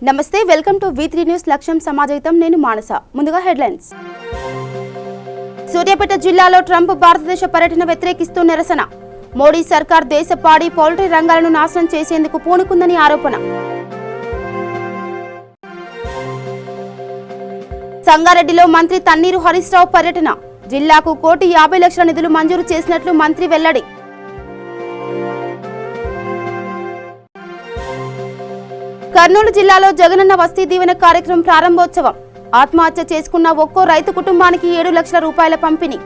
నమస్తే, welcome to V3 news. లక్ష్యం సమాజహితం. నేను మానస. ముందుగా హెడ్లైన్స్. సూర్యాపేట జిల్లాలో ట్రంప్ భారతదేశ పర్యటన వ్యతిరేకిస్తూ నిరసన. మోడీ సర్కార్ దేశ పాడి పౌల్ట్రీ రంగాలను నాశనం చేసేందుకు పూనుకుందని ఆరోపణ. సంగారెడ్డిలో మంత్రి తన్నీరు హరీష్ రావు పర్యటన. జిల్లాకు 1,50,00,000 నిధులు మంజూరు చేసినట్లు మంత్రి వెల్లడి. కర్నూలు జిల్లాలో జగనన్న వస్తీ దీవెన కార్యక్రమం ప్రారంభోత్సవం. ఆత్మహత్య చేసుకున్న ఒక్కో రైతు కుటుంబానికి 7 లక్షల రూపాయల పంపిణీ.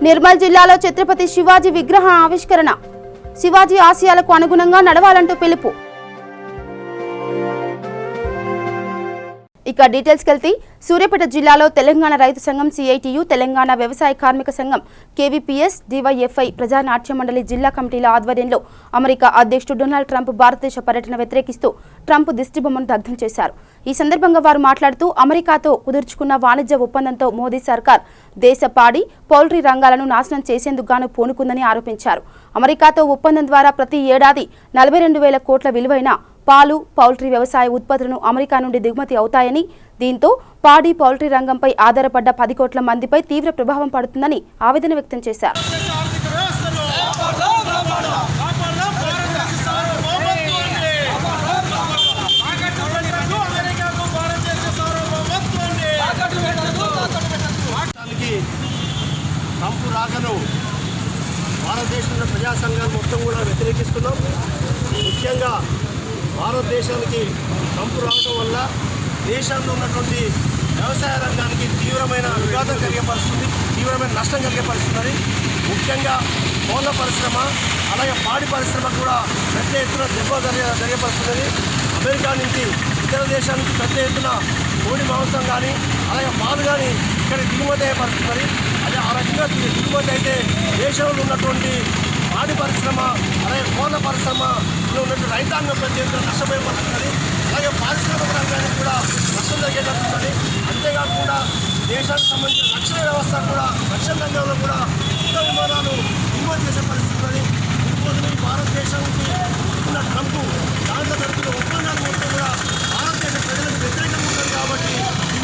నిర్మల్ జిల్లాలో ఛత్రపతి శివాజీ విగ్రహ ఆవిష్కరణ. శివాజీ ఆశయాలకు అనుగుణంగా నడవాలంటూ పిలుపు. ఇక డీటెయిల్స్కి వెళ్తే సూర్యాపేట జిల్లాలో తెలంగాణ రైతు సంఘం CITU, తెలంగాణ వ్యవసాయ కార్మిక సంఘం KVPS, DYFI ప్రజానాట్య మండలి జిల్లా కమిటీల ఆధ్వర్యంలో అమెరికా అధ్యక్షుడు డొనాల్డ్ ట్రంప్ భారతదేశ పర్యటన వ్యతిరేకిస్తూ ట్రంప్ దిష్టిబొమ్మను దగ్ధం చేశారు. ఈ సందర్భంగా వారు మాట్లాడుతూ అమెరికాతో కుదుర్చుకున్న వాణిజ్య ఒప్పందంతో మోదీ సర్కార్ దేశ పాడి పౌల్ట్రీ రంగాలను నాశనం చేసేందుకు గాను పూనుకుందని ఆరోపించారు. అమెరికాతో ఒప్పందం ద్వారా ప్రతి ఏడాది 42,000 కోట్ల విలువైన పాలు, పౌల్ట్రీ వ్యవసాయ ఉత్పత్తులను అమెరికా నుండి దిగుమతి అవుతాయని, దీంతో పాడి పౌల్ట్రీ రంగంపై ఆధారపడ్డ 10 కోట్ల మందిపై తీవ్ర ప్రభావం పడుతుందని ఆవేదన వ్యక్తం చేశారు. ట్రంప్ రాకను భారతదేశంలో ప్రజా సంఘాలు మొత్తం కూడా వ్యతిరేకిస్తున్నాం. ముఖ్యంగా భారతదేశానికి ట్రంప్ రావడం వల్ల దేశంలో ఉన్నటువంటి వ్యవసాయ రంగానికి తీవ్రమైన విఘాతం కలిగే పరిస్థితి, తీవ్రమైన నష్టం కలిగే పరిస్థితి. ముఖ్యంగా కోళ్ళ పరిశ్రమ, అలాగే పాడి పరిశ్రమ కూడా పెద్ద ఎత్తున దెబ్బ జరిగే పరిస్థితి. అమెరికా నుంచి ఇతర దేశాల నుంచి పెద్ద ఎత్తున కోడి మాంసం కానీ అలాగే పాలు కానీ ఇక్కడ దిగుమతి అయ్యే పరిస్థితి. అదే ఆ రకంగా దిగుమతి అయితే దేశంలో ఉన్నటువంటి పాడి పరిశ్రమ అలాగే కోళ్ళ పరిశ్రమలో ఉన్నటువంటి రైతాంగం పెద్ద ఎత్తున నష్టపోయే పరిస్థితి. అలాగే పారిశ్రామిక రంగానికి కూడా నష్టం జరిగేటట్టుంది. అంతేకాకుండా దేశానికి సంబంధించిన రక్షణ వ్యవస్థ కూడా, రక్షణ రంగంలో కూడా యుద్ధ విమానాలు దిగుమతి చేసే పరిస్థితి. ఇందుకోసం ఈ భారతదేశానికి ఉన్న ట్రంప్ దాంట్లో జరుగుతున్న ఒప్పందాలు మొత్తం కూడా భారతదేశ ప్రజలకు వ్యతిరేకంగా ఉంటుంది. కాబట్టి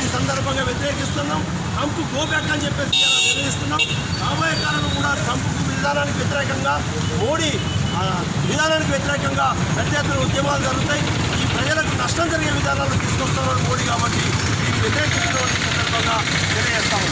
ఈ సందర్భంగా వ్యతిరేకిస్తున్నాం. ట్రంప్ గోబ్యాక్ అని చెప్పేసి నిర్ణయిస్తున్నాం. రాబోయే కాలంలో కూడా ట్రంప్ విధానానికి వ్యతిరేకంగా, మోడీ విధానానికి వ్యతిరేకంగా పెద్ద ఎత్తున ఉద్యమాలు జరుగుతాయి. ఈ ప్రజలకు నష్టం జరిగే విధానాలు తీసుకొస్తున్నారు మోడీ. కాబట్టి దీన్ని వ్యతిరేకిస్తున్న సందర్భంగా తెలియజేస్తాము.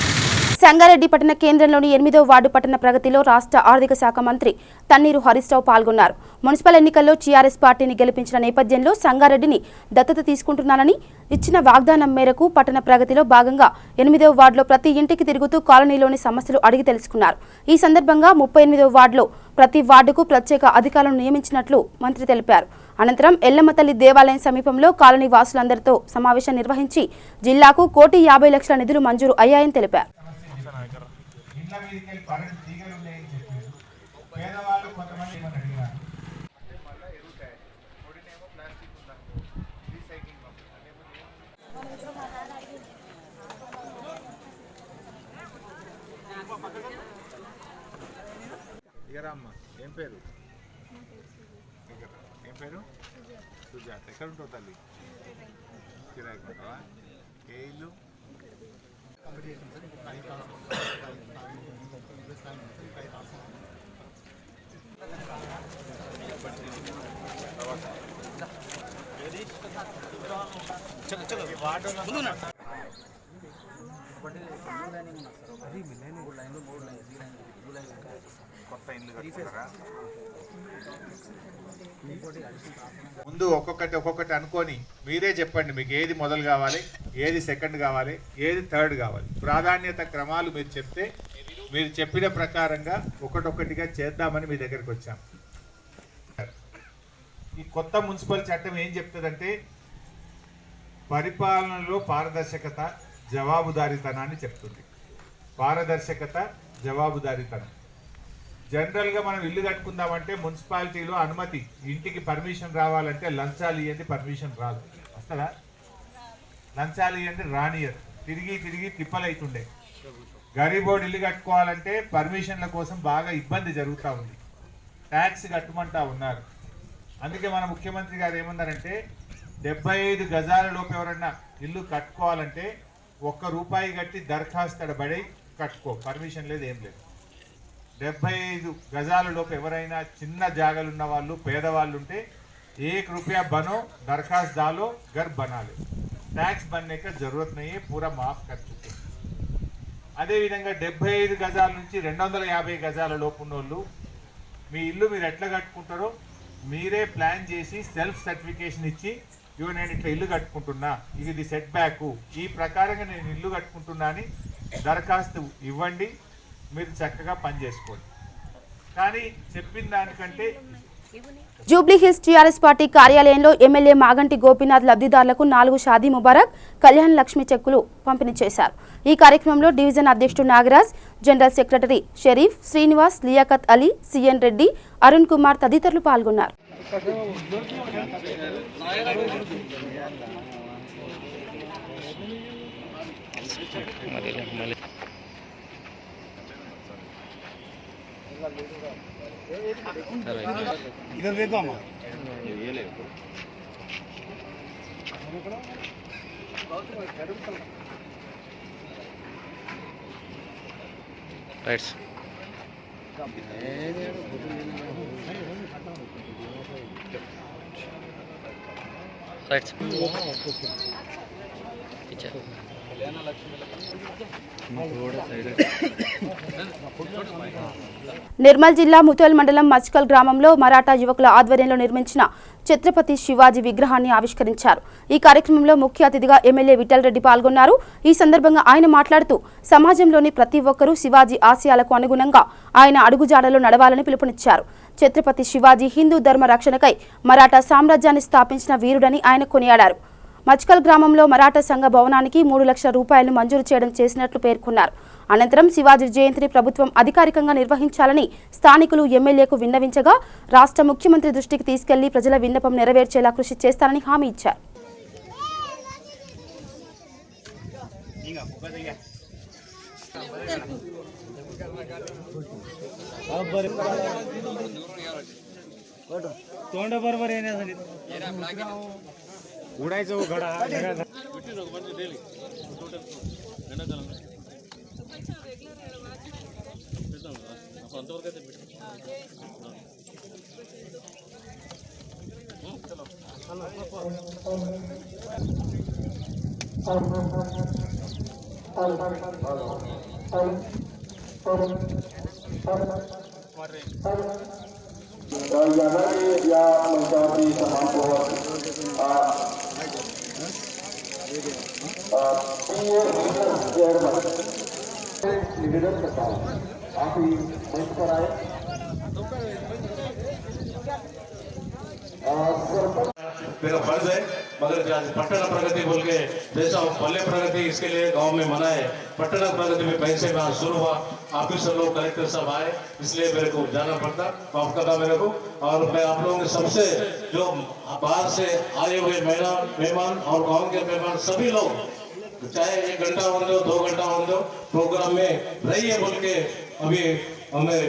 సంగారెడ్డి పట్టణ కేంద్రంలోని 8వ వార్డు పట్టణ ప్రగతిలో రాష్ట్ర ఆర్థిక శాఖ మంత్రి తన్నీరు హరీష్ రావు పాల్గొన్నారు. మున్సిపల్ ఎన్నికల్లో TRS పార్టీని గెలిపించిన నేపథ్యంలో సంగారెడ్డిని దత్తత తీసుకుంటున్నానని ఇచ్చిన వాగ్దానం మేరకు పట్టణ ప్రగతిలో భాగంగా 8వ వార్డులో ప్రతి ఇంటికి తిరుగుతూ కాలనీలోని సమస్యలు అడిగి తెలుసుకున్నారు. ఈ సందర్భంగా 38వ వార్డులో ప్రతి వార్డుకు ప్రత్యేక అధికారులను నియమించినట్లు మంత్రి తెలిపారు. అనంతరం ఎల్లమ్మ తల్లి దేవాలయం సమీపంలో కాలనీ వాసులందరితో సమావేశం నిర్వహించి జిల్లాకు 1,50,00,000 నిధులు మంజూరు అయ్యాయని తెలిపారు. ఏం పేరు? ఏం పేరు? సుజాత. ఎక్కడ ఉంటావు తల్లి? కిరాయి కొంటావా? ఏ ఇల్లు? కొత్త ఇల్లు కట్టుకుంటారా? ముందు ఒక్కొక్కటి అనుకొని మీరే చెప్పండి, మీకు ఏది మొదలు కావాలి, ఏది సెకండ్ కావాలి, ఏది థర్డ్ కావాలి. ప్రాధాన్యత క్రమాలు మీరు చెప్తే మీరు చెప్పిన ప్రకారంగా ఒక్కొక్కటిగా చేద్దామని మీ దగ్గరికి వచ్చాం. ఈ కొత్త మున్సిపల్ చట్టం ఏం చెప్తుందంటే పరిపాలనలో పారదర్శకత, జవాబుదారీతనాన్ని చెప్తుంది. పారదర్శకత, జవాబుదారీతనం. జనరల్గా మనం ఇల్లు కట్టుకుందామంటే మున్సిపాలిటీలో అనుమతి, ఇంటికి పర్మిషన్ రావాలంటే లంచాలు ఇవ్వండి, పర్మిషన్ రాదు. వస్తుందా? లంచాలు ఇవ్వండి రానియర్. తిరిగి తిప్పలైతుండే. గరీబోర్డు ఇల్లు కట్టుకోవాలంటే పర్మిషన్ల కోసం బాగా ఇబ్బంది జరుగుతూ ఉంది. ట్యాక్స్ కట్టమంటా ఉన్నారు. అందుకే మన ముఖ్యమంత్రి గారు ఏమన్నారంటే 75 గజాల లోపు ఎవరన్నా ఇల్లు కట్టుకోవాలంటే ₹1 కట్టి దరఖాస్తు ఎడబడి కట్టుకో, పర్మిషన్ లేదు, ఏం లేదు. 75 గజాల లోపు ఎవరైనా చిన్న జాగాలు ఉన్న వాళ్ళు, పేదవాళ్ళు ఉంటే ₹1 बनो, दरखास्त डालो, घर बना लो. टैक्स बनने का जरूरत नहीं है, पूरा माफ कर चुके. అదేవిధంగా 75 గజాల నుంచి 250 గజాల లోపు ఉన్నోళ్ళు మీ ఇల్లు మీరు ఎట్లా కట్టుకుంటారో మీరే ప్లాన్ చేసి సెల్ఫ్ సర్టిఫికేషన్ ఇచ్చి, ఇవి నేను ఇట్లా ఇల్లు కట్టుకుంటున్నా, ఇది సెట్ బ్యాక్, ఈ ప్రకారంగా నేను ఇల్లు కట్టుకుంటున్నా అని దరఖాస్తు ఇవ్వండి. మీరు చక్కగా పని చేసుకోండి. కానీ చెప్పిన దానికంటే జూబ్లీ హిల్స్ టీఆర్ఎస్ పార్టీ కార్యాలయంలో ఎమ్మెల్యే మాగంటి గోపీనాథ్ లబ్ధిదారులకు 4 షాదీ ముబారక్, కళ్యాణ్ లక్ష్మి చెక్కులు పంపిణీ చేశారు. ఈ కార్యక్రమంలో డివిజన్ అధ్యక్షుడు Nagaraj, general secretary Sharif, Srinivas, Liaqat Ali, CN Reddy, Arun Kumar తదితరులు పాల్గొన్నారు. इधर देखो अम्मा, ये ले राइट्स राइट्स पीछे నిర్మల్ జిల్లా ముతోల్ మండలం మచ్కల్ గ్రామంలో మరాఠా యువకుల ఆధ్వర్యంలో నిర్మించిన ఛత్రపతి శివాజీ విగ్రహాన్ని ఆవిష్కరించారు. ఈ కార్యక్రమంలో ముఖ్య అతిథిగా ఎమ్మెల్యే విఠల్ రెడ్డి పాల్గొన్నారు. ఈ సందర్భంగా ఆయన మాట్లాడుతూ సమాజంలోని ప్రతి ఒక్కరూ శివాజీ ఆశయాలకు అనుగుణంగా ఆయన అడుగుజాడలో నడవాలని పిలుపునిచ్చారు. ఛత్రపతి శివాజీ హిందూ ధర్మ రక్షణకై మరాఠా సామ్రాజ్యాన్ని స్థాపించిన వీరుడని ఆయన కొనియాడారు. మచ్కల్ గ్రామంలో మరాఠా సంఘ భవనానికి 3 లక్షల రూపాయలను మంజూరు చేయడం చేసినట్లు పేర్కొన్నారు. అనంతరం శివాజీ జయంతిని ప్రభుత్వం అధికారికంగా నిర్వహించాలని స్థానికులు ఎమ్మెల్యేకు విన్నవించగా రాష్ట్ర ముఖ్యమంత్రి దృష్టికి తీసుకెళ్లి ప్రజల విన్నపం నెరవేర్చేలా కృషి చేస్తానని హామీ ఇచ్చారు. उड़ायचं घडा या मंचावरती समाजपूर्वक निवेदन करता हूँ, आप ही मंच पर आए. मेरा फर्ज है, मगर पट्टन प्रगति बोल के जैसा पल्ले प्रगति इसके लिए गांव में मना है, पट्टन प्रगति में पैसे में शुरू हुआ, ऑफिसर लोग कलेक्टर सब आए, इसलिए मेरे को जाना पड़ता, माफ करना मेरे को. और मैं आप लोगों के सबसे जो बाहर से आए हुए मेहमान और गांव के मेहमान सभी लोग, चाहे 1 घंटा हो दो 2 घंटा हो दो, प्रोग्राम में रहिए बोल के अभी हमें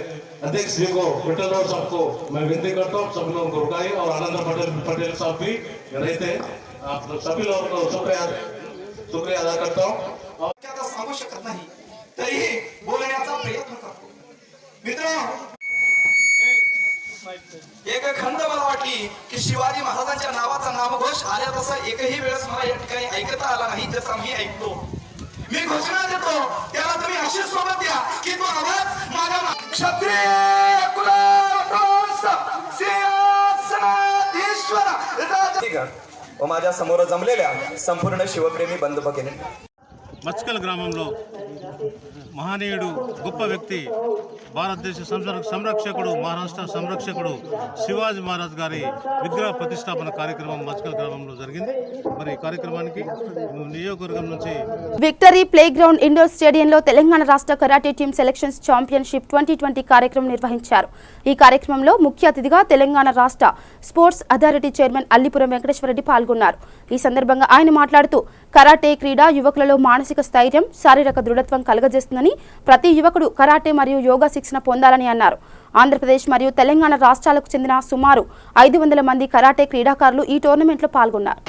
अध्यक्ष जी को, विठल और सबको मैं विनती करता हूँ, सब लोगों को रुकाइए. और आनंद पटेल साहब भी रहते हैं, आप सभी लोगों को शुक्रिया अदा करता हूँ. सांगू शकत नाही तरीही बोलण्याचा प्रयत्न करतो. मित्रांनो, एक खंड मला वाटली की शिवाजी महाराजांच्या नावाचा नामघोष आल्या तसा एकही वेळेस मला या ठिकाणी ऐकता आला नाही, जसा मी ऐकतो. मी घोषणा देतो, त्याला तुम्ही अशी सोबत द्या की तो आवाज माझ्या क्षत्रिय कुलवंश सिंहासनाधीश्वर राजा व माझ्या समोर जमलेल्या संपूर्ण शिवप्रेमी बंधू भगिनी. మచ్కల్ గ్రామంలో మహనీయుడు గొప్ప వ్యక్తి భారతదేశ సంరక్షకుడు మహారాష్ట్ర సంరక్షకుడు శివాజీ మహారాజ్ గారి విగ్రహ ప్రతిష్టాపన కార్యక్రమం మచ్కల్ గ్రామంలో జరిగింది. మరి ఈ కార్యక్రమానికి నియోజకవర్గం నుంచి విక్టరీ ప్లే గ్రౌండ్ ఇండోర్ స్టేడియంలో తెలంగాణ రాష్ట్ర కరాటే టీమ్ సెలక్షన్స్ ఛాంపియన్షిప్ 2020 కార్యక్రమం నిర్వహించారు. ఈ కార్యక్రమంలో ముఖ్య అతిథిగా తెలంగాణ రాష్ట్ర sports authority chairman Allipuram Venkateswara Reddy పాల్గొన్నారు. ఈ సందర్భంగా ఆయన మాట్లాడుతూ కరాటే క్రీడ యువకులలో మానసిక స్థైర్యం, శారీరక దృఢత్వం కలుగజేస్తుందని, ప్రతి యువకుడు కరాటే మరియు యోగా శిక్షణ పొందాలని అన్నారు. ఆంధ్రప్రదేశ్ మరియు తెలంగాణ రాష్ట్రాలకు చెందిన సుమారు 500 మంది కరాటే క్రీడాకారులు ఈ టోర్నమెంట్లో పాల్గొన్నారు.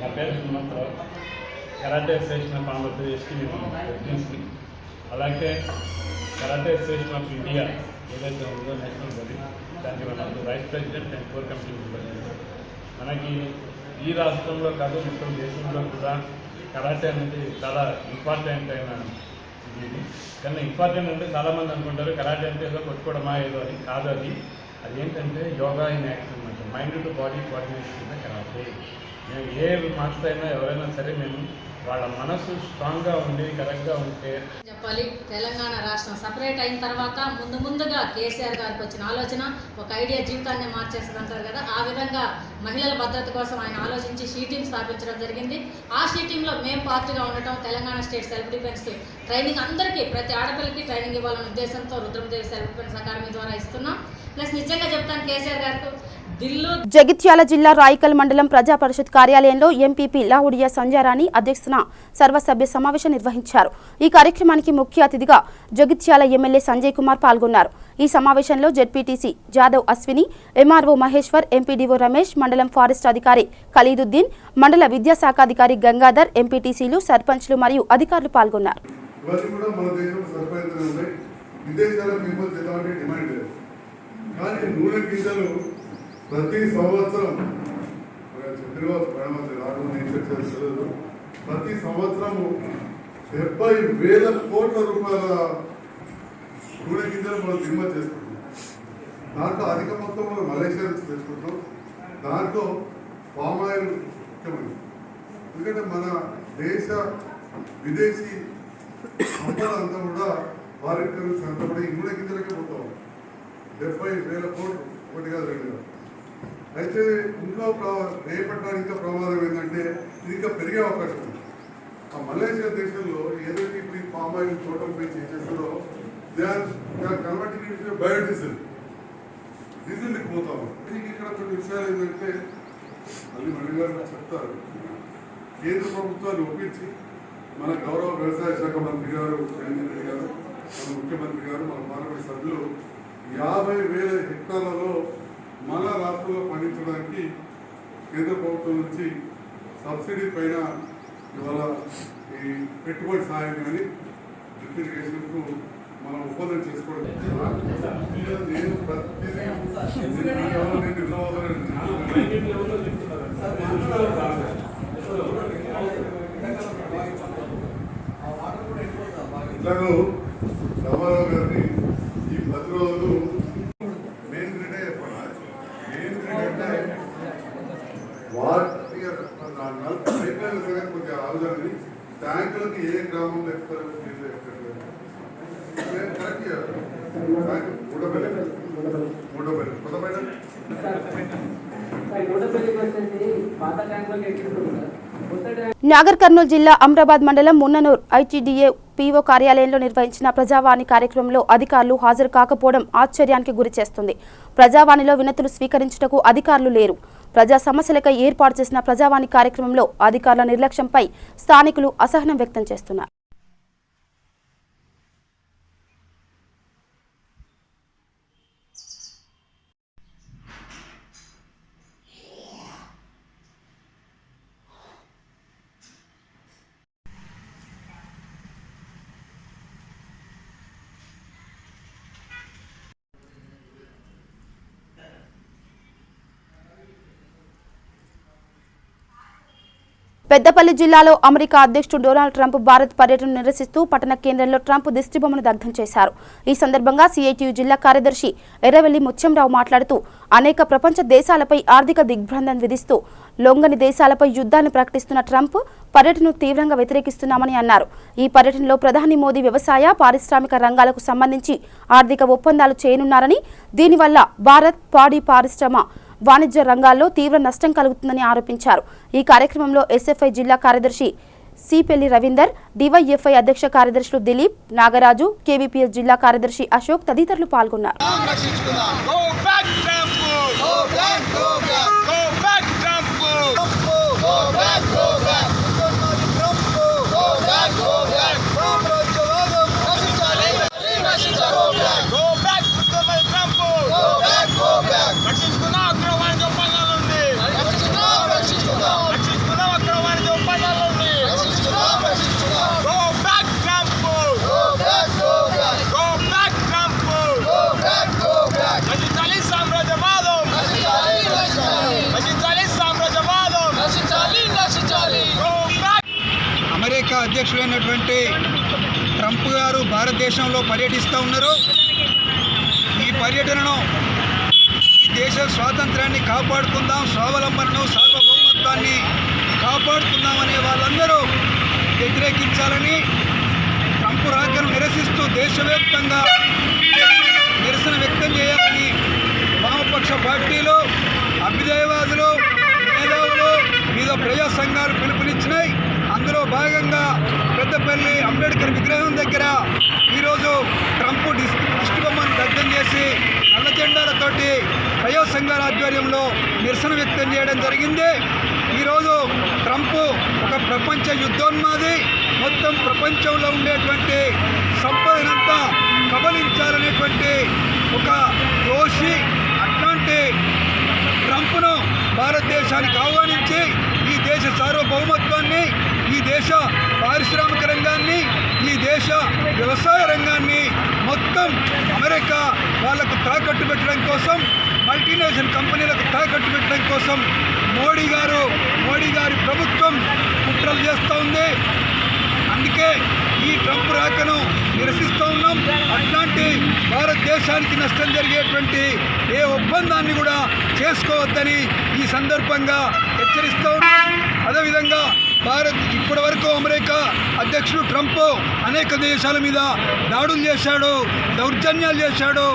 నా పేరు హనుమంతరావు. కరాటే అసోసియేషన్ ఆఫ్ ఆంధ్రప్రదేశ్కి నేను ప్రెసిడెంట్ని. అలాగే కరాటే అసోసియేషన్ ఆఫ్ ఇండియా ఏదైతే ఉందో నేషనల్ బాడీ, దానికి మనకు vice president and core committee president. మనకి ఈ రాష్ట్రంలో కాదు మొత్తం దేశంలో కూడా కరాటే అనేది చాలా ఇంపార్టెంట్ అయిన ఇది. కానీ ఇంపార్టెంట్ అంటే చాలామంది అనుకుంటారు కరాటే అంటే ఏదో కొట్టుకోవడమా ఏదో అని. కాదు, అదేంటంటే యోగా ఇన్ యాక్షన్ అనమాట. Mind to body coordination karate. మేము ఏ మాస్టర్ అయినా ఎవరైనా సరే మేము వాళ్ళ మనసు స్ట్రాంగ్గా ఉండి కరెక్ట్గా ఉంటే చెప్పాలి. తెలంగాణ రాష్ట్రం సపరేట్ అయిన తర్వాత ముందుగా కేసీఆర్ గారికి వచ్చిన ఆలోచన ఒక ఐడియా జీవితాన్ని మార్చేస్తుంది అంటారు కదా, ఆ విధంగా మహిళల భద్రత కోసం ఆయన ఆలోచించి షీ టీమ్ స్థాపించడం జరిగింది. ఆ షీ టీంలో మేము పార్టీగా ఉండటం, Telangana state self defence training అందరికీ ప్రతి ఆడపిల్లకి ట్రైనింగ్ ఇవ్వాలనే ఉద్దేశంతో రుద్రమదేవి సెల్ఫ్ డిఫెన్స్ అకాడమీ ద్వారా ఇస్తున్నాం. ప్లస్ నిజంగా చెప్తాను కేసీఆర్ గారికి జగిత్యాల జిల్లా రాయికల్ మండలం ప్రజా పరిషత్ కార్యాలయంలో ఎంపీపీ లావుడియా సంజారాణి అధ్యక్షతన సర్వసభ్య సమావేశం నిర్వహించారు. ఈ కార్యక్రమానికి ముఖ్య అతిథిగా జగిత్యాల ఎమ్మెల్యే సంజయ్ కుమార్ పాల్గొన్నారు. ఈ సమావేశంలో ZPTC Jadhav Ashwini, MRO Maheshwar, MPDO Ramesh, మండలం ఫారెస్ట్ అధికారి ఖలీదుద్దీన్, మండల విద్యాశాఖాధికారి గంగాధర్, ఎంపీటీసీలు, సర్పంచ్లు మరియు అధికారులు పాల్గొన్నారు. ప్రతి సంవత్సరం ప్రతి సంవత్సరము 70,000 కోట్ల రూపాయల నూనె గింజలు మనం దిగుమతి చేసుకుంటాం. దాంట్లో అధిక మొత్తంలో మలేషియా నుంచి తెచ్చుకుంటాం. దాంట్లో పామాయిల్ ముఖ్యమైనది. ఎందుకంటే మన దేశ విదేశీ సంపద అంతా కూడా వారికి అంతా కూడా ఈ నూనె గింజలకే పోతాం. 70,000 కోట్లు, ఒకటి కాదు, 2 కాదు. అయితే ఇంకా రేపట్టానికి ఇంకా ప్రమాదం ఏంటంటే ఇది ఇంకా పెరిగే అవకాశం ఉంది. ఆ మలేషియా దేశంలో ఏదైతే ఇప్పుడు ఈ పామ్ ఆయిల్ తోటం పై చేసేస్తారో దే ఆర్ కన్వర్టింగ్ బయోడీజిల్, డీజిల్కి పోతాము. దీనికి ఇక్కడ కొన్ని విషయాలు ఏంటంటే మళ్ళీ మణి గారు చెప్తారు. కేంద్ర ప్రభుత్వాన్ని ఒప్పించి మన గౌరవ వ్యవసాయ శాఖ మంత్రి గారు జగన్ రెడ్డి గారు, మన ముఖ్యమంత్రి గారు, మన పార్లమెంట్ సభ్యులు 50,000 హెక్టార్లలో మన రాష్ట్రంలో పండించడానికి కేంద్ర ప్రభుత్వం నుంచి సబ్సిడీ పైన ఇవాళ ఈ పెట్టుబడి సాయం కానీ డ్రిప్ ఇరిగేషన్కు మనం ఒప్పందం చేసుకోవడం. నేను ఇట్లాగో రామారావు గారిని ఈ 10 రోజులు మెయిన్ గ్రిడే చెప్పండి. మెయిన్ గ్రిడ్ అంటే కొద్దిగా ఆలోచనని ట్యాంకులకి ఏ గ్రామంలో ఎక్కుతారు కరెక్ట్ మూడోపల్లి కొత్తపేట నాగర్ కర్నూలు జిల్లా అమ్రాబాద్ మండలం మున్ననూర్ ఐటీడీఏ పీఓ కార్యాలయంలో నిర్వహించిన ప్రజావాణి కార్యక్రమంలో అధికారులు హాజరు కాకపోవడం ఆశ్చర్యానికి గురి చేస్తుంది. ప్రజావాణిలో వినతులు స్వీకరించుటకు అధికారులు లేరు. ప్రజా సమస్యలకై ఏర్పాటు చేసిన ప్రజావాణి కార్యక్రమంలో అధికారుల నిర్లక్ష్యంపై స్థానికులు అసహనం వ్యక్తం చేస్తున్నారు. పెద్దపల్లి జిల్లాలో అమెరికా అధ్యక్షుడు డొనాల్డ్ ట్రంప్ భారత్ పర్యటనను నిరసిస్తూ పట్టణ కేంద్రంలో ట్రంప్ దిష్టిబొమ్మను దగ్ధం చేశారు. ఈ సందర్భంగా సిఐటియు జిల్లా కార్యదర్శి ఎర్రవెల్లి ముత్యంరావు మాట్లాడుతూ అనేక ప్రపంచ దేశాలపై ఆర్థిక దిగ్భ్రాంతం విధిస్తూ లొంగని దేశాలపై యుద్ధాన్ని ప్రకటిస్తున్న ట్రంప్ పర్యటనను తీవ్రంగా వ్యతిరేకిస్తున్నామని అన్నారు. ఈ పర్యటనలో ప్రధాని మోదీ వ్యవసాయ, పారిశ్రామిక రంగాలకు సంబంధించి ఆర్థిక ఒప్పందాలు చేయనున్నారని, దీనివల్ల భారత్ పాడి పరిశ్రమ, వాణిజ్య రంగాల్లో తీవ్ర నష్టం కలుగుతుందని ఆరోపించారు. ఈ కార్యక్రమంలో ఎస్ఎఫ్ఐ జిల్లా కార్యదర్శి సిపెల్లి రవీందర్, డివైఎఫ్ఐ అధ్యక్ష కార్యదర్శులు దిలీప్, నాగరాజు, కేవీపీఎస్ జిల్లా కార్యదర్శి అశోక్ తదితరులు పాల్గొన్నారు. అమెరికా అధ్యక్షుడైనటువంటి ట్రంప్ గారు భారతదేశంలో పర్యటిస్తూ ఉన్నారు. ఈ పర్యటనను ఈ దేశ స్వాతంత్రాన్ని కాపాడుకుందాం, స్వావలంబనను, సార్వభౌమత్వాన్ని కాపాడుకుందామనే వాళ్ళందరూ వ్యతిరేకించాలని, ట్రంప్ రాకను నిరసిస్తూ దేశవ్యాప్తంగా నిరసన వ్యక్తం చేయాలని వామపక్ష పార్టీలు, అభ్యుదయవాదులు, మేధావులు, వివిధ ప్రజా సంఘాలు పిలుపునిచ్చినాయి. అందులో భాగంగా పెద్దపల్లి అంబేద్కర్ విగ్రహం దగ్గర ఈరోజు ట్రంప్ దిష్టిబొమ్మను దగ్ధం చేసి నల్ల జెండాలతోటి ప్రజా సంఘాల ఆధ్వర్యంలో నిరసన వ్యక్తం చేయడం జరిగింది. ఈరోజు ట్రంప్ ఒక ప్రపంచ యుద్ధోన్మాది, మొత్తం ప్రపంచంలో ఉండేటువంటి సంపదనంతా కబలించాలనేటువంటి ఒక దోషి. అట్లాంటి ట్రంప్ను భారతదేశానికి ఆహ్వానించి ఈ దేశ సార్వభౌమత్వాన్ని, ఈ దేశ పారిశ్రామిక రంగాన్ని, ఈ దేశ వ్యవసాయ రంగాన్ని మొత్తం అమెరికా వాళ్లకు తాకట్టు పెట్టడం కోసం, మల్టీనేషనల్ కంపెనీలకు తాకట్టు పెట్టడం కోసం మోడీ గారి ప్రభుత్వం కుట్రలు చేస్తూ ఉంది. అందుకే ఈ ట్రంప్ రాకను నిరసిస్తూ ఉన్నాం. అట్లాంటి భారతదేశానికి నష్టం జరిగేటువంటి ఏ ఒప్పందాన్ని కూడా చేసుకోవద్దని ఈ సందర్భంగా హెచ్చరిస్తూ ఉన్నాం. అదేవిధంగా ఇప్పటి వరకు అమెరికా అధ్యక్షుడు ట్రంప్ అనేక దేశాల మీద దాడులు చేశాడు, దౌర్జన్యాలు చేశాడు.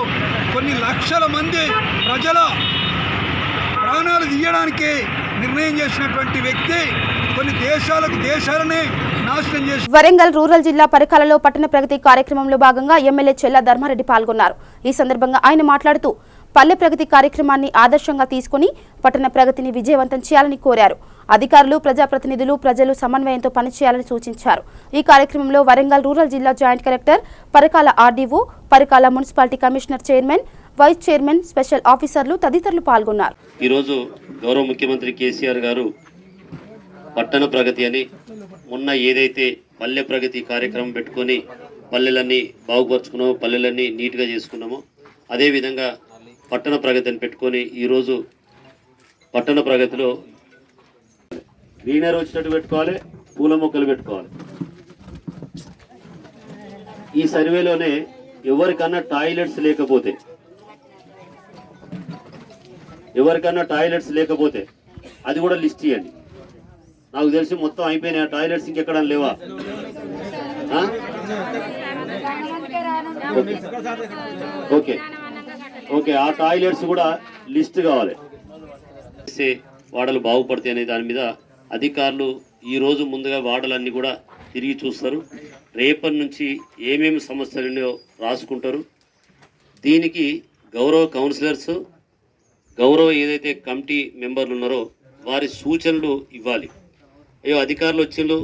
కొన్ని లక్షల మంది ప్రజల ప్రాణాలు తీయడానికి నిర్ణయం చేసినటువంటి వ్యక్తి కొన్ని దేశాలనే నాశనం చేసి. వరంగల్ రూరల్ జిల్లా పరికాలలో పట్టణ ప్రగతి కార్యక్రమంలో భాగంగా ఎమ్మెల్యే చెల్లా ధర్మారెడ్డి పాల్గొన్నారు. ఈ సందర్భంగా ఆయన మాట్లాడుతూ పల్లె ప్రగతి కార్యక్రమాన్ని ఆదర్శంగా తీసుకుని పట్టణ ప్రగతిని విజయవంతం చేయాలని కోరారు. అధికారులు, ప్రజాప్రతినిధులు, ప్రజలు సమన్వయంతో పనిచేయాలని సూచించారు. ఈ కార్యక్రమంలో వరంగల్ రూరల్ జిల్లా joint collector, Parakala RDO, Parakala municipality commissioner, chairman, vice chairman, special ఆఫీసర్లు తదితరులు పాల్గొన్నారు. ఈరోజు గౌరవ ముఖ్యమంత్రి కేసీఆర్ గారు పట్టణ ప్రగతి అని మొన్న ఏదైతే పల్లె ప్రగతి కార్యక్రమం పెట్టుకొని పల్లెలన్నీ బాగుపరుచుకున్నామో, పల్లెలన్నీ నీట్గా చేసుకున్నామో, అదేవిధంగా పట్టణ ప్రగతి అని పెట్టుకొని ఈరోజు పట్టణ ప్రగతిలో గ్రీనరీ వచ్చినట్టు పెట్టుకోవాలి, పూల మొక్కలు పెట్టుకోవాలి. ఈ సర్వేలోనే ఎవరికన్నా టాయిలెట్స్ లేకపోతే అది కూడా లిస్ట్ ఇవ్వండి. నాకు తెలిసి మొత్తం అయిపోయినాయి టాయిలెట్స్, ఇంకెక్కడ లేవా? ఓకే ఆ టాయిలెట్స్ కూడా లిస్ట్ కావాలి. వాడలు బాగుపడతాయి అనే దాని మీద అధికారులు ఈరోజు ముందుగా వాడలన్నీ కూడా తిరిగి చూస్తారు. రేపటి నుంచి ఏమేమి సమస్యలు రాసుకుంటారు. దీనికి గౌరవ కౌన్సిలర్స్, గౌరవ ఏదైతే కమిటీ మెంబర్లు ఉన్నారో వారి సూచనలు ఇవ్వాలి. అయ్యో అధికారులు వచ్చిండ్రు,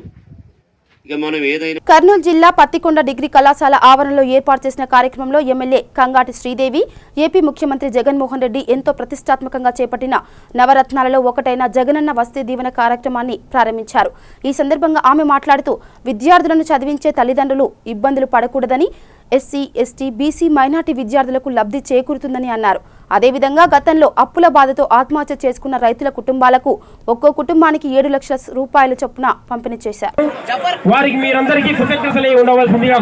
ఇక మనం ఏదైనా. కర్నూలు జిల్లా పత్తికొండ డిగ్రీ కళాశాల ఆవరణలో ఏర్పాటు చేసిన కార్యక్రమంలో ఎమ్మెల్యే కంగాటి శ్రీదేవి, ఏపీ ముఖ్యమంత్రి జగన్మోహన్ రెడ్డి ఎంతో ప్రతిష్టాత్మకంగా చేపట్టిన నవరత్నాలలో ఒకటైన జగనన్న వసతి దీవెన కార్యక్రమాన్ని ప్రారంభించారు. ఈ సందర్భంగా ఆమె మాట్లాడుతూ విద్యార్థులను చదివించే తల్లిదండ్రులు ఇబ్బందులు పడకూడదని, ఎస్సీ, ఎస్టీ, బీసీ, మైనార్టీ విద్యార్థులకు లబ్ధి చేకూరుతుందని అన్నారు. అదేవిధంగా గతంలో అప్పుల బాధతో ఆత్మహత్య చేసుకున్న రైతుల కుటుంబాలకు ఒక్కో కుటుంబానికి 7 లక్షల రూపాయల చొప్పున పంపిణీ చేశారు. వారికి మీరందరికీ కృతజ్ఞతలు ఉండవలసిందిగా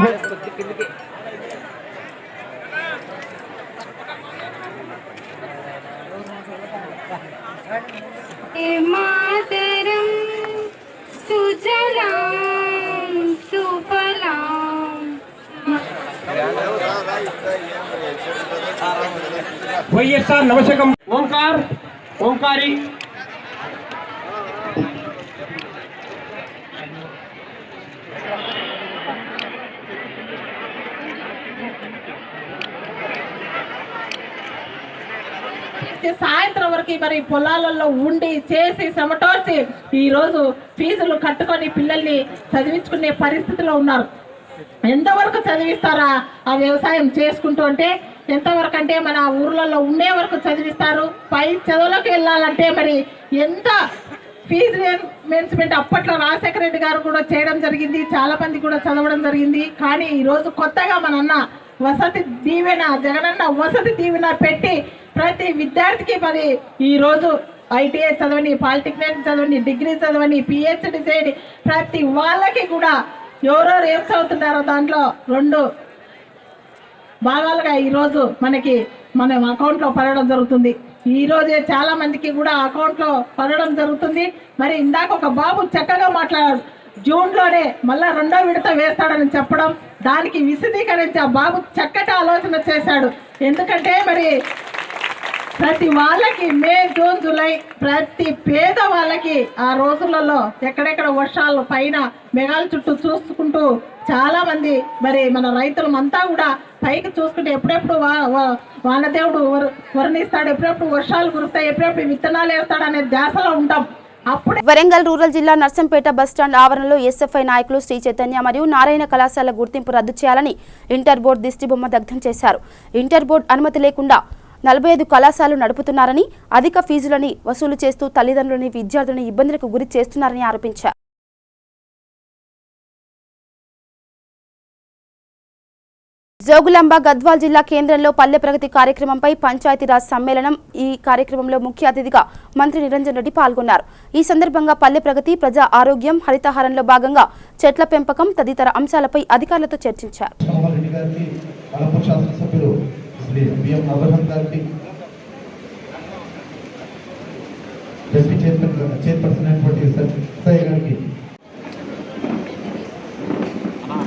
వైఎస్ఆర్ నవశకం ఓంకారి సాయంత్రం వరకు మరి పొలాలలో ఉండి చేసి చెమటోర్చి ఈ రోజు ఫీజులు కట్టుకొని పిల్లల్ని చదివించుకునే పరిస్థితిలో ఉన్నారు. ఎంతవరకు చదివిస్తారా ఆ వ్యవసాయం చేసుకుంటూ అంటే ఎంతవరకు అంటే మన ఊర్లలో ఉండే వరకు చదివిస్తారు. పై చదువులకు వెళ్ళాలంటే మరి ఎంత ఫీజు రియంబర్స్మెంట్ అప్పట్లో రాజశేఖర రెడ్డి గారు కూడా చేయడం జరిగింది, చాలా మంది కూడా చదవడం జరిగింది. కానీ ఈరోజు కొత్తగా మన అన్న వసతి దీవెన జగనన్న వసతి దీవెన పెట్టి ప్రతి విద్యార్థికి మరి ఈరోజు ఐటీఐ చదవని, పాలిటెక్నిక్ చదవని, డిగ్రీ చదవని, పిహెచ్డి చేయని ప్రతి వాళ్ళకి కూడా ఎవరెవరు ఏం చదువుతున్నారో దాంట్లో 2 భాగాలుగా ఈరోజు మన అకౌంట్లో పడడం జరుగుతుంది. ఈరోజే చాలా మందికి కూడా అకౌంట్లో పడడం జరుగుతుంది. మరి ఇందాక ఒక బాబు చక్కగా మాట్లాడాడు, జూన్లోనే మళ్ళా 2వ విడత వేస్తాడని చెప్పడం, దానికి విశదీకరించి ఆ బాబు చక్కటి ఆలోచన చేశాడు. ఎందుకంటే మరి ప్రతి వాళ్ళకి మే, జూన్, జూలై ప్రతి పేద వాళ్ళకి ఆ రోజులలో ఎక్కడెక్కడ వర్షాలు పైన మేఘాల చుట్టూ చూసుకుంటూ చాలా మంది మరి మన రైతులమంతా కూడా పైకి చూసుకుంటే ఎప్పుడెప్పుడు వానదేవుడు వర్ణిస్తాడు, ఎప్పుడెప్పుడు వర్షాలు కురుస్తాయి, ఎప్పుడెప్పుడు విత్తనాలు వేస్తాడు అనే ధ్యాసలో ఉంటాం. వరంగల్ రూరల్ జిల్లా నర్సంపేట బస్టాండ్ ఆవరణలో ఎస్ఎఫ్ఐ నాయకులు శ్రీ చైతన్య మరియు నారాయణ కళాశాల గుర్తింపు రద్దు చేయాలని ఇంటర్ బోర్డు దిష్టిబొమ్మ దగ్ధం చేశారు. ఇంటర్ బోర్డు అనుమతి లేకుండా 45 కళాశాలలు నడుపుతున్నారని, అధిక ఫీజులని వసూలు చేస్తూ తల్లిదండ్రులని, విద్యార్థులని ఇబ్బందులకు గురి చేస్తున్నారని ఆరోపించారు. జోగులాంబ గద్వాల్ జిల్లా కేంద్రంలో పల్లె ప్రగతి కార్యక్రమంపై పంచాయతీరాజ్ సమ్మేళనం. ఈ కార్యక్రమంలో ముఖ్య అతిథిగా మంత్రి నిరంజన్ రెడ్డి పాల్గొన్నారు. ఈ సందర్భంగా పల్లె ప్రగతి, ప్రజా ఆరోగ్యం, హరితహారంలో భాగంగా చెట్ల పెంపకం తదితర అంశాలపై అధికారులతో చర్చించారు.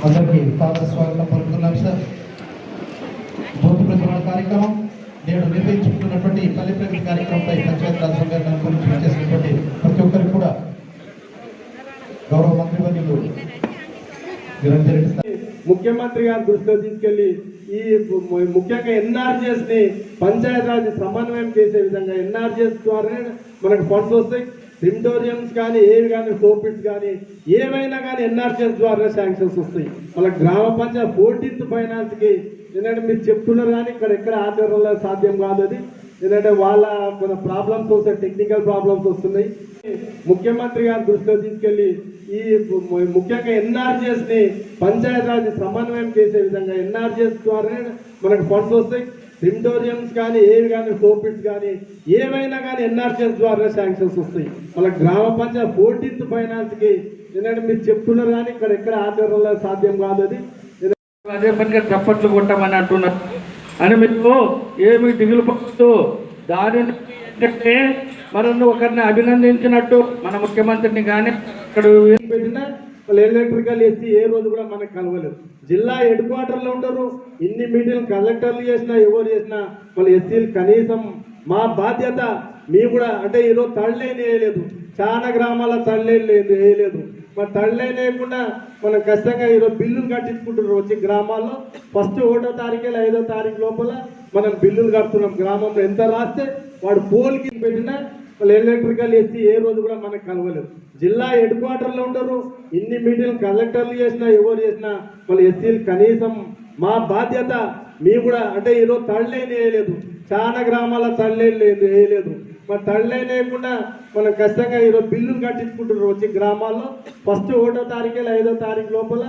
అందరికీ స్వాగతం పలుకుతున్నాం సార్. జ్యోతి ప్రజ్వలన కార్యక్రమం నేడు నిర్వహించుకుంటున్నటువంటి పల్లె ప్రగతి కార్యక్రమంపై పంచాయతీరాజ్ సమ్మేళనం గురించి చేసినటువంటి ప్రతి ఒక్కరికి కూడా గౌరవ మంత్రివర్యులు నిరంజన్ రెడ్డి ముఖ్యమంత్రి గారి దృష్టిలో తీసుకెళ్లి ఈ ముఖ్యంగా ఎన్ఆర్జీఎస్ ని పంచాయతీరాజ్ సమన్వయం చేసే విధంగా ఎన్ఆర్జీఎస్ ద్వారా మనకు ఫండ్స్ వస్తాయి. సింటోరియంస్ కానీ ఏవి కానీ సోపిట్స్ కానీ ఏమైనా కానీ ఎన్ఆర్జీఎస్ ద్వారా శాంక్షన్స్ వస్తాయి. మన గ్రామ పంచాయతీ 14th ఫైనాన్స్కి ఎందుకంటే మీరు చెప్తున్నారు కానీ ఇక్కడ ఎక్కడ ఆచరణలో సాధ్యం కాదు. అది ఎందుకంటే వాళ్ళ కొన్ని ప్రాబ్లమ్స్ వస్తాయి, టెక్నికల్ ప్రాబ్లమ్స్ వస్తున్నాయి. ముఖ్యమంత్రి గారి దృష్టిలో తీసుకెళ్లి ఈ ముఖ్యంగా ఎన్ఆర్జీఎస్ ని పంచాయతీరాజ్ సమన్వయం చేసే విధంగా ఎన్ఆర్జీఎస్ ద్వారా మనకు ఫండ్స్ వస్తాయి. సింటోరియంస్ కానీ ఏవి కానీ సోపిట్స్ కానీ ఏమైనా కానీ ఎన్ఆర్జీఎస్ ద్వారా శాంక్షన్స్ వస్తాయి. మన గ్రామ పంచాయతీ 14th ఫైనాన్స్కి ఎందుకంటే మీరు చెప్తున్నారు కానీ ఇక్కడ ఎక్కడ ఆచరణలో సాధ్యం కాదు. అది అదే పనిగా చప్పట్లు కొట్టమని అంటున్నారు అని మీకు ఏమి దిగులు పడుతూ దాని ఏంటంటే మనం ఒకరిని అభినందించినట్టు మన ముఖ్యమంత్రిని కానీ ఇక్కడ పెట్టినా వాళ్ళు ఎలక్ట్రికల్ ఎస్సీ ఏ రోజు కూడా మనకు కలవలేదు. జిల్లా హెడ్ క్వార్టర్లో ఉంటారు. ఇన్ని మీటింగ్లు కలెక్టర్లు చేసినా ఎవరు చేసినా వాళ్ళు ఎస్సీలు కనీసం మా బాధ్యత మీ కూడా అంటే ఈరోజు తళ్ళైన వేయలేదు, చాలా గ్రామాల తళ్ళైన వేయలేదు. మరి తళ్ళైన వేయకుండా మనం ఖచ్చితంగా ఈరోజు బిల్లులు కట్టించుకుంటున్నారు. వచ్చి గ్రామాల్లో ఫస్ట్ 1వ తారీఖు 5వ తారీఖు లోపల మనం బిల్లులు కడుతున్నాం. గ్రామంలో ఎంత రాస్తే వాడు పోల్కి పెట్టినా వాళ్ళు ఎలక్ట్రికల్ ఎస్సీ ఏ రోజు కూడా మనకు కలవలేదు. జిల్లా హెడ్ క్వార్టర్లో ఉంటారు. ఇన్ని మీటింగ్లు కలెక్టర్లు చేసినా ఎవరు చేసినా వాళ్ళు ఎస్సీలు కనీసం మా బాధ్యత మీ కూడా అంటే ఈరోజు తళ్ళైన వేయలేదు, చాలా గ్రామాల తళ్ళైన వేయలేదు. మరి తళ్ళైన వేయకుండా మనం ఖచ్చితంగా ఈరోజు బిల్లులు కట్టించుకుంటున్నారు. వచ్చి గ్రామాల్లో ఫస్ట్ 1వ తారీఖు 5వ తారీఖు లోపల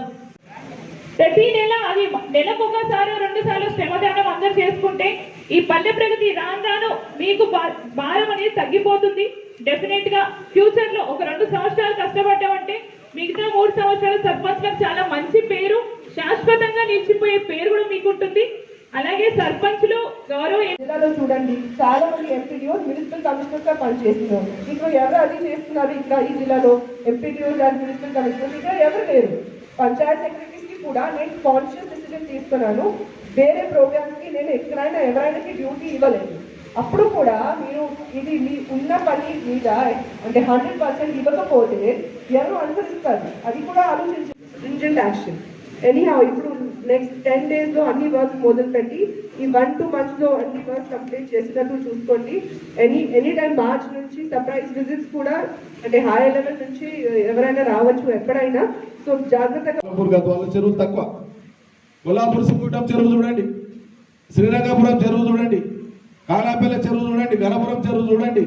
ప్రతి నెల అది నెలకొకసారి 2 సార్లు శ్రమదానం అందరూ చేసుకుంటే ఈ పల్లె ప్రగతి రాను మీకు భారం అనేది తగ్గిపోతుంది. డెఫినెట్ గా ఫ్యూచర్ లో ఒక 2 సంవత్సరాలు కష్టపడ్డామంటే మిగతా 3 సంవత్సరాలు సర్పంచ్లకు చాలా మంచి పేరు, శాశ్వతంగా నిలిచిపోయే పేరు కూడా మీకు ఉంటుంది. అలాగే సర్పంచ్లు గౌరవ జిల్లాలో చూడండి, చాలా మంది ఎంపీడీఓస్ మున్సిపల్ కమిషనర్స్ గా పనిచేస్తున్నారు. ఇక్కడ ఎవరు అది చేస్తున్నారు? ఇక్కడ ఈ జిల్లాలో ఎంపీడీఓస్ అండ్ మున్సిపల్ కమిషనర్స్ ఇక్కడ ఎవరు లేరు. పంచాయత్ సెక్రటరీస్ కి కూడా నేను కాన్షియస్ డిసిజన్ తీసుకున్నాను. వేరే ప్రోగ్రామ్స్ కి నేను ఎక్కడైనా ఎవరైనా డ్యూటీ ఇవ్వలేదు. అప్పుడు కూడా మీరు ఇది మీ ఉన్న పని మీద అంటే 100% ఇవ్వకపోతే ఎవరు అనుసరిస్తారు? అది కూడా ఆలోచించి స్ట్రింజెంట్ యాక్షన్. ఎనీహౌ ఇప్పుడు నెక్స్ట్ 10 days లో అన్ని వర్క్స్ మొదలుపెట్టి ఈ 1-2 months లో అన్ని వర్క్స్ కంప్లీట్ చేసినట్టు చూసుకోండి. ఎనీ టైం మార్చ్ నుంచి సర్ప్రైజ్ విజిట్స్ కూడా అంటే హైయర్ లెవెల్ నుంచి ఎవరైనా రావచ్చు ఎప్పుడైనా. సో జాగ్రత్తగా. గద్వాల చెరువులు తక్కువ, కొల్లాపూర్ సింగుటం చెరువు చూడండి, శ్రీరంగపురం చెరువు చూడండి, కానాపల్లి చెరువు చూడండి, గణపురం చెరువు చూడండి,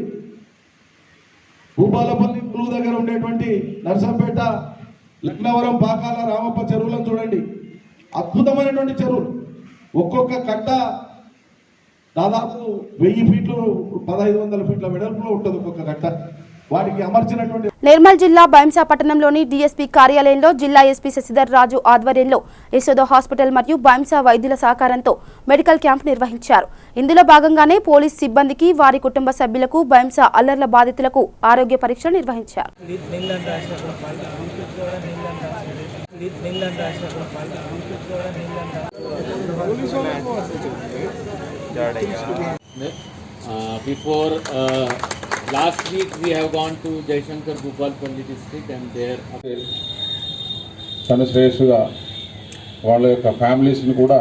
భూపాలపల్లి పులుగు దగ్గర ఉండేటువంటి నర్సంపేట, లక్నవరం, పాకాల, రామప్ప చెరువులను చూడండి. అద్భుతమైనటువంటి చెరువులు. ఒక్కొక్క కట్ట దాదాపు 1000 ఫీట్లు 1500 ఫీట్ల వెడల్పులో ఉంటుంది ఒక్కొక్క కట్ట. వాటికి అమర్చినటువంటి నిర్మల్ జిల్లా బైంసా పట్టణంలోని డీఎస్పీ కార్యాలయంలో జిల్లా ఎస్పీ శశిధర్ రాజు ఆధ్వర్యంలో యశోద హాస్పిటల్ మరియు బైంసా వైద్యుల సహకారంతో మెడికల్ క్యాంప్ నిర్వహించారు. ఇందులో భాగంగానే పోలీస్ సిబ్బందికి, వారి కుటుంబ సభ్యులకు, బైంసా అల్లర్ల బాధితులకు ఆరోగ్య పరీక్ష నిర్వహించారు. Last week we have gone to Jaishankar Bhupalpalli district and there తను శ్రేయస్సుగా వాళ్ళ యొక్క ఫ్యామిలీస్ని కూడా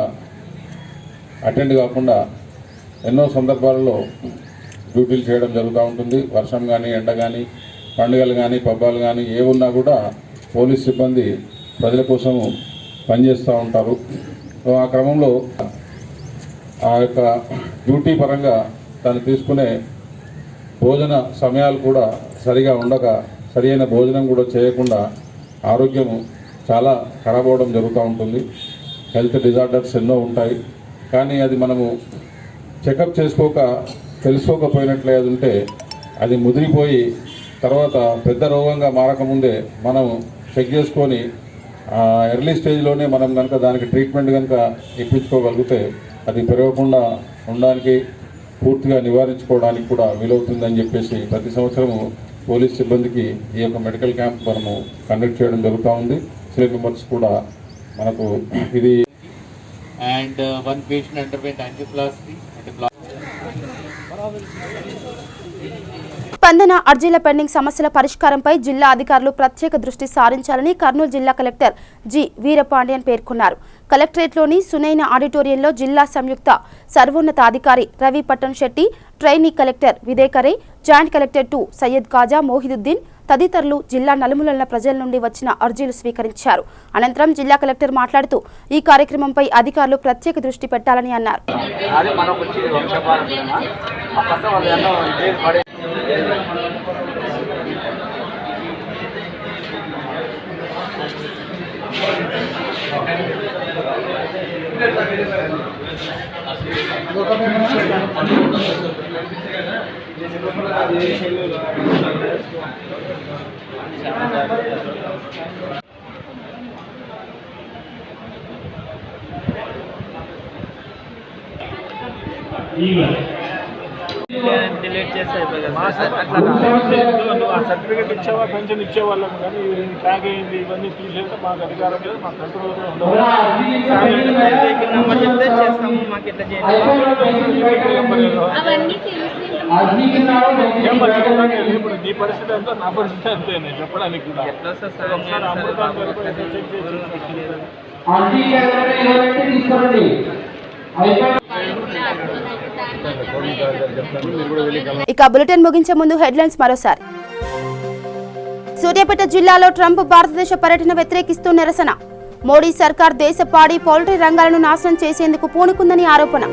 అటెండ్ కాకుండా ఎన్నో సందర్భాలలో డ్యూటీలు చేయడం జరుగుతూ ఉంటుంది. వర్షం కానీ, ఎండ కానీ, పండుగలు కానీ, పబ్బాలు కానీ ఏమున్నా కూడా పోలీస్ సిబ్బంది ప్రజల కోసం పనిచేస్తూ ఉంటారు. ఆ క్రమంలో ఆ యొక్క డ్యూటీ పరంగా తను తీసుకునే భోజన సమయాలు కూడా సరిగా ఉండక, సరైన భోజనం కూడా చేయకుండా ఆరోగ్యము చాలా ఖరాబ్ అవడం జరుగుతూ ఉంటుంది. హెల్త్ డిజార్డర్స్ ఎన్నో ఉంటాయి. కానీ అది మనము చెకప్ తెలుసుకోకపోయినట్లే అది ఉంటే అది ముదిరిపోయి తర్వాత పెద్ద రోగంగా మారకముందే మనం చెక్ చేసుకొని ఎర్లీ స్టేజ్లోనే మనం కనుక దానికి ట్రీట్మెంట్ కనుక ఇప్పించుకోగలిగితే అది పెరగకుండా ఉండడానికి, పూర్తిగా నివారించుకోవడానికి కూడా వీలవుతుందని చెప్పేసి ప్రతి సంవత్సరము పోలీస్ సిబ్బందికి ఈ యొక్క మెడికల్ క్యాంప్ మనము కండక్ట్ చేయడం జరుగుతూ ఉంది. సివిల్ మెంబర్స్ కూడా మనకు ఇది and one patient underwent angioplasty and స్పందన అర్జీల పెండింగ్ సమస్యల పరిష్కారంపై జిల్లా అధికారులు ప్రత్యేక దృష్టి సారించాలని కర్నూలు జిల్లా కలెక్టర్ జి వీరపాండ్యన్ పేర్కొన్నారు. కలెక్టరేట్లోని సునైన ఆడిటోరియంలో జిల్లా సంయుక్త సర్వోన్నతాధికారి Ravi Pattan Shetty, trainee collector Videkare, joint collector 2 Syed Khaja Mohiuddin తదితరులు జిల్లా నలుమూలల ప్రజల నుండి వచ్చిన అర్జీలు స్వీకరించారు. అనంతరం జిల్లా కలెక్టర్ మాట్లాడుతూ ఈ కార్యక్రమంపై అధికారులు ప్రత్యేక దృష్టి పెట్టాలని అన్నారు. డిలీట్ చేస్తే సర్టిఫికేట్ ఇచ్చేవా, పెన్షన్ ఇచ్చేవాళ్ళం, కానీ ట్యాగ్ అయింది ఇవన్నీ తీసేస్తే మాకు అధికారం లేదు, మా కంట్రోల్ నెంబర్ చెప్తే చేస్తాము. మాకు ఇట్లా ఇప్పుడు నీ పరిస్థితి అంతా నా పరిస్థితి అంతే నేను చెప్పడానికి కూడా ఇక బులెటిన్ ముగించే ముందు హెడ్లైన్స్ మరోసారి. సూర్యాపేట జిల్లాలో ట్రంప్ భారతదేశ పర్యటన వ్యతిరేకిస్తూ నిరసన. మోడీ సర్కార్ దేశ పాడి పౌల్ట్రీ రంగాలను నాశనం చేసేందుకు పూనుకుందని ఆరోపణ.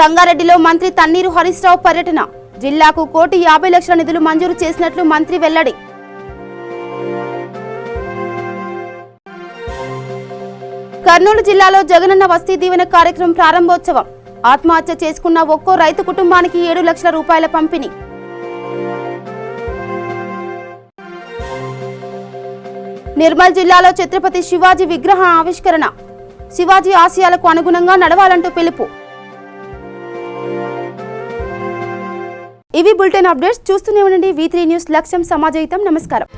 సంగారెడ్డిలో మంత్రి తన్నీరు హరీష్ రావు పర్యటన. జిల్లాకు 1,50,00,000 నిధులు మంజూరు చేసినట్లు మంత్రి వెల్లడి. కర్నూలు జిల్లాలో జగనన్న వస్తీ దీవెన కార్యక్రమం ప్రారంభోత్సవం. ఆత్మహత్య చేసుకున్న ఒక్కో రైతు కుటుంబానికి 7 లక్షల రూపాయల పంపిణీ. నిర్మల్ జిల్లాలో ఛత్రపతి శివాజీ విగ్రహ ఆవిష్కరణ. శివాజీ ఆశయాలకు అనుగుణంగా నడవాలంటూ పిలుపు. ఇవి బులెటిన్ అప్డేట్స్. చూస్తూనే ఉండండి V3 న్యూస్. లక్ష్యం సమాజహితం. నమస్కారం.